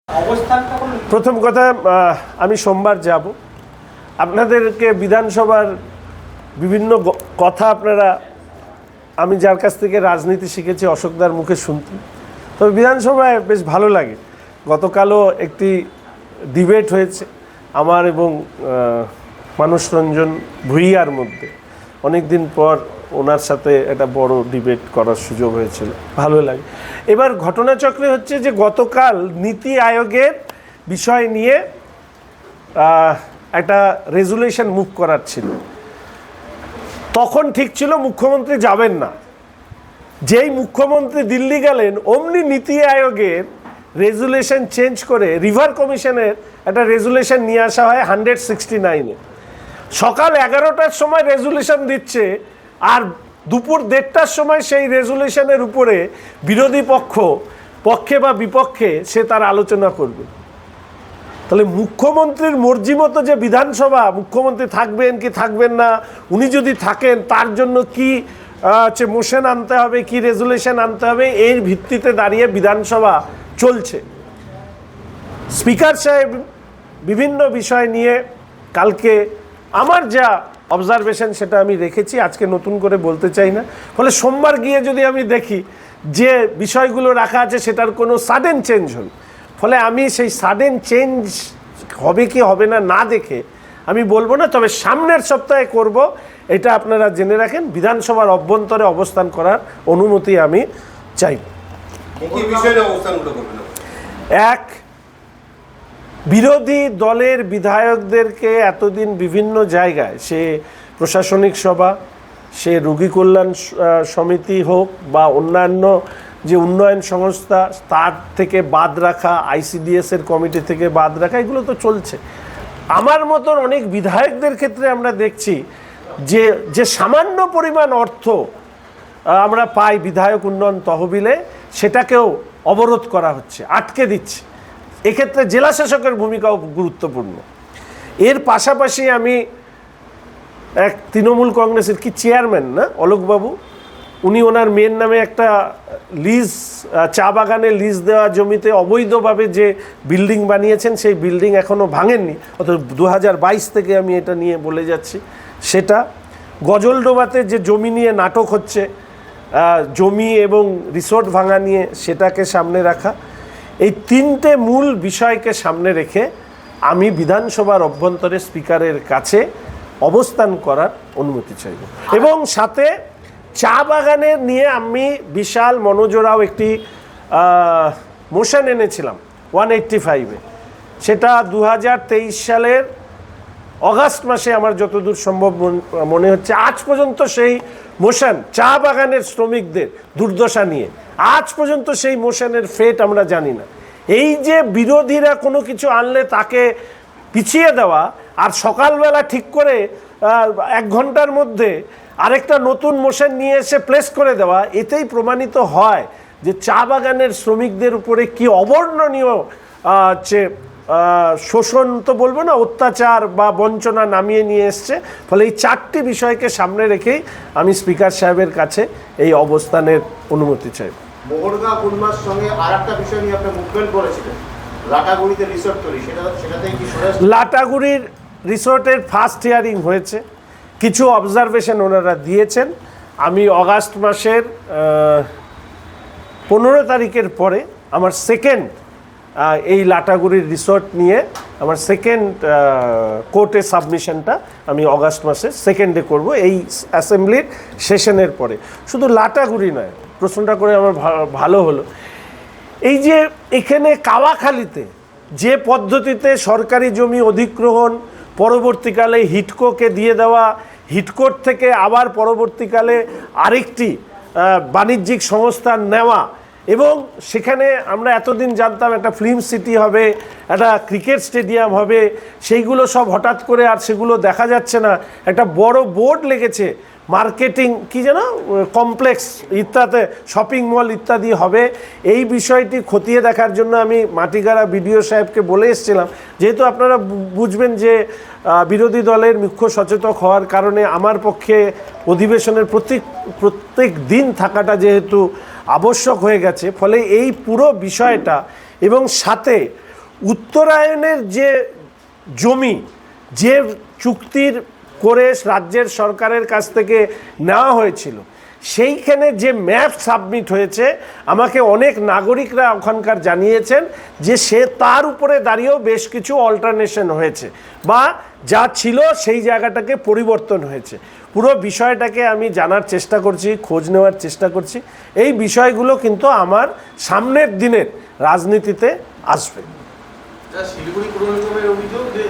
প্রথম কথা, আমি সোমবার যাব। আপনাদেরকে বিধানসভার বিভিন্ন কথা আপনারা, আমি যার কাছ থেকে রাজনীতি শিখেছি অশোকদার মুখে শুনতে, তবে বিধানসভায় বেশ ভালো লাগে। গতকালও একটি ডিবেট হয়েছে আমার এবং মানস রঞ্জন ভূঁইয়ার মধ্যে। অনেক দিন পর ওনার সাথে একটা বড় ডিবেট করার সুযোগ হয়েছিল, ভালো লাগে। এবার ঘটনাচক্রে হচ্ছে যে গতকাল নীতি আয়োগের বিষয় নিয়ে একটা রেজুলেশন মুভ করার ছিল। তখন ঠিক ছিল মুখ্যমন্ত্রী যাবেন না। যেই মুখ্যমন্ত্রী দিল্লি গেলেন অমনি নীতি আয়োগের রেজুলেশন চেঞ্জ করে রিভার কমিশনের একটা রেজুলেশন নিয়ে আসা হয় 169-এ। সকাল 11টার সময় রেজুলেশন দিচ্ছে, আর দুপুর 1:30টার সময় সেই রেজুলেশনের উপরে বিরোধী পক্ষে বা বিপক্ষে সে তার আলোচনা করবে। তাহলে মুখ্যমন্ত্রীর মর্জি মতো যে বিধানসভা, মুখ্যমন্ত্রী থাকবেন কি থাকবেন না, উনি যদি থাকেন তার জন্য কি মোশন আনতে হবে, কি রেজুলেশন আনতে হবে, এর ভিত্তিতে দাঁড়িয়ে বিধানসভা চলছে। স্পিকার সাহেব বিভিন্ন বিষয় নিয়ে কালকে আমার যা অবজারভেশন সেটা আমি রেখেছি, আজকে নতুন করে বলতে চাই না। ফলে সোমবার গিয়ে যদি আমি দেখি যে বিষয়গুলো রাখা আছে সেটার কোনো সাডেন চেঞ্জ হল, ফলে আমি সেই সাডেন চেঞ্জ হবে কি হবে না না দেখে আমি বলবো না। তবে সামনের সপ্তাহে করব, এটা আপনারা জেনে রাখেন। বিধানসভার অভ্যন্তরে অবস্থান করার অনুমতি আমি চাই। এক, বিরোধী দলের বিধায়কদেরকে এতদিন বিভিন্ন জায়গায়, সে প্রশাসনিক সভা, সে রোগী কল্যাণ সমিতি হোক বা অন্যান্য যে উন্নয়ন সংস্থা, তার থেকে বাদ রাখা, আইসিডিএসের কমিটি থেকে বাদ রাখা, এগুলো তো চলছে। আমার মতন অনেক বিধায়কদের ক্ষেত্রে আমরা দেখছি যে সামান্য পরিমাণ অর্থ আমরা পাই বিধায়ক উন্নয়ন তহবিলে, সেটাকেও অবরোধ করা হচ্ছে, আটকে দিচ্ছে। এক্ষেত্রে জেলা শাসকের ভূমিকাও গুরুত্বপূর্ণ। এর পাশাপাশি আমি এক তৃণমূল কংগ্রেসের কি চেয়ারম্যান না অলোকবাবু, উনি ওনার মেয়ের নামে একটা লিজ, চা বাগানে লিজ দেওয়া জমিতে অবৈধভাবে যে বিল্ডিং বানিয়েছেন, সেই বিল্ডিং এখনও ভাঙেননি। অর্থাৎ 2022 থেকে আমি এটা নিয়ে বলে যাচ্ছি। সেটা গজলডোবাতে যে জমি নিয়ে নাটক হচ্ছে, জমি এবং রিসোর্ট ভাঙা নিয়ে, সেটাকে সামনে রাখা। এই তিনটে মূল বিষয়কে সামনে রেখে আমি বিধানসভার অভ্যন্তরে স্পিকারের কাছে অবস্থান করার অনুমতি চাইব। এবং সাথে চা বাগানের নিয়ে আমি বিশাল মনোজোড়াও একটি মোশন এনেছিলাম 185-এ। সেটা 2023 সালের অগাস্ট মাসে আমার যতদূর সম্ভব মনে হচ্ছে। আজ পর্যন্ত সেই মোশন, চা বাগানের শ্রমিকদের দুর্দশা নিয়ে, আজ পর্যন্ত সেই মোশনের ফেট আমরা জানি না। এই যে বিরোধীরা কোনো কিছু আনলে তাকে পিছিয়ে দেওয়া, আর সকালবেলা ঠিক করে 1 ঘন্টার মধ্যে আরেকটা নতুন মোশন নিয়ে এসে প্লেস করে দেওয়া, এতেই প্রমাণিত হয় যে চা বাগানের শ্রমিকদের উপরে কি অবর্ণনীয় শোষণ তো বলবো না, অত্যাচার বা বঞ্চনা নামিয়ে নিয়ে এসছে। ফলে এই 4টি বিষয়কে সামনে রেখেই আমি স্পিকার সাহেবের কাছে এই অবস্থানের অনুমতি চাই। মোহরগা বুলমার সঙ্গে আরেকটা বিষয় নিয়ে আপনি মুভমেন্ট করেছিলেন, লাটাগুড়িতে রিসোর্ট তৈরি, সেটাতে কি লাটাগুড়ির রিসোর্টের ফার্স্ট হিয়ারিং হয়েছে, কিছু অবজারভেশন ওনারা দিয়েছেন। আমি অগাস্ট মাসের 15 তারিখের পরে আমার সেকেন্ড এই লাটাগুড়ির রিসোর্ট নিয়ে আমার সেকেন্ড কোর্টে সাবমিশনটা আমি অগাস্ট মাসের 2nd করব, এই অ্যাসেম্বলির সেশনের পরে। শুধু লাটাগুড়ি নয়, প্রশ্নটা করে আমার ভালো হলো। এই যে এখানে কাওয়াখালীতে যে পদ্ধতিতে সরকারি জমি অধিগ্রহণ, পরবর্তীকালে হিটকোকে দিয়ে দেওয়া, হিটকোর থেকে আবার পরবর্তীকালে আরেকটি বাণিজ্যিক সংস্থা নেওয়া, এবং সেখানে আমরা এতদিন জানতাম একটা ফিল্ম সিটি হবে, একটা ক্রিকেট স্টেডিয়াম হবে, সেইগুলো সব হঠাৎ করে আর সেগুলো দেখা যাচ্ছে না। একটা বড় বোর্ড লেগেছে, মার্কেটিং কি যেন কমপ্লেক্স ইত্যাদি, শপিং মল ইত্যাদি হবে। এই বিষয়টি খতিয়ে দেখার জন্য আমি মাটিগাড়া বিডিও সাহেবকে বলে এসেছিলাম। যেহেতু আপনারা বুঝবেন যে বিরোধী দলের মুখ্য সচেতক হওয়ার কারণে আমার পক্ষে অধিবেশনের প্রত্যেক দিন থাকাটা যেহেতু আবশ্যক হয়ে গেছে, ফলে এই পুরো বিষয়টা এবং সাথে উত্তরায়ণের যে জমি যে চুক্তির করে রাজ্যের সরকারের কাছ থেকে নেওয়া হয়েছিল, সেইখানে যে ম্যাপ সাবমিট হয়েছে, আমাকে অনেক নাগরিকরা ওখানকার জানিয়েছেন যে সে তার উপরে দাঁড়িয়েও বেশ কিছু অল্টারনেশন হয়েছে বা যা ছিল সেই জায়গাটাকে পরিবর্তন হয়েছে। পুরো বিষয়টাকে আমি জানার চেষ্টা করছি, খোঁজ নেওয়ার চেষ্টা করছি। এই বিষয়গুলো কিন্তু আমার সামনের দিনের রাজনীতিতে আসবে। শিলিগুড়ি পুর নিগমের অভিযোগ যে